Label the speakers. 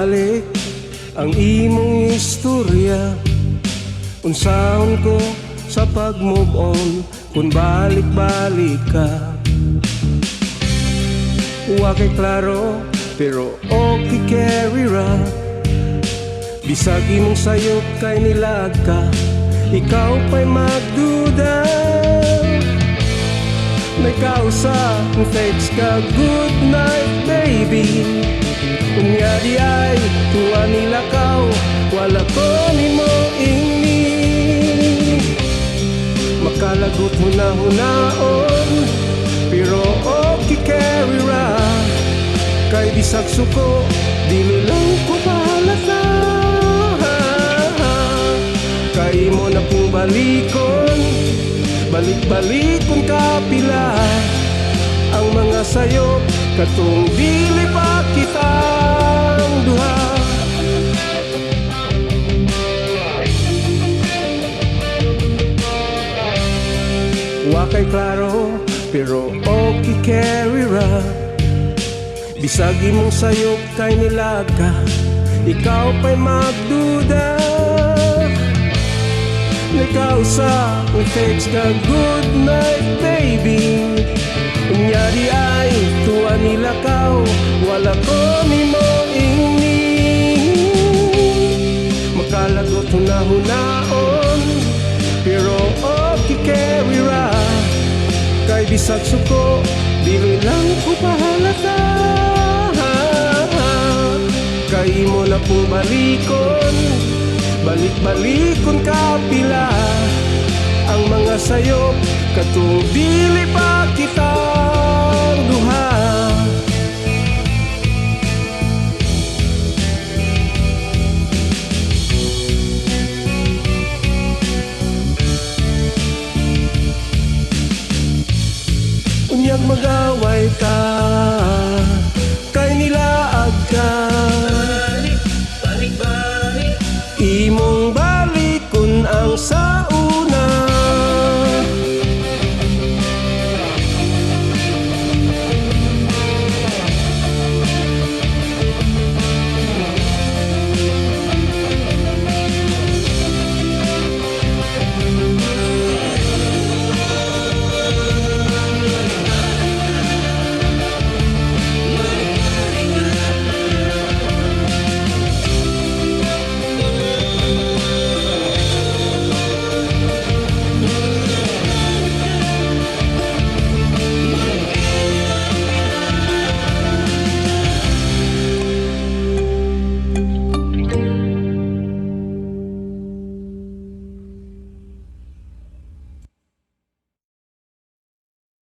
Speaker 1: balik ang imong istorya. Unsaon ko sa pag-move on kung balik-balik ka. Wa kay klaro pero okay carry ra. Bisag imong sayop kay nilag ka, ikaw pa'y magduda. May kausa, text ka, good night baby. Unya di ay, tuwa nilakaw, wala ko nimo ini. Makalagot huna-hunaon, pero okay carry ra. Kay bisag suko, dili lang ko pahalata. Kay mo na pong balikon, balik-balikon kapila ang mga sayop katong dili pa kitang duha. Wa kay klaro pero okay carry ra. Bisag imong sayop kay nilag ka, ikaw pa'y magduda. Nagkausa, text ka, good night baby. Unya di ay, tuwa nilakaw, wala ko nimo ini. Makalagot huna-hunaon, pero okay carry ra. Kay bisag suko, dili lang ko pahalata. Kay mo na pong balikon, balik-balikon kapila ang mga sayop katong dili pa kitang duha. Unyag mag-away ka,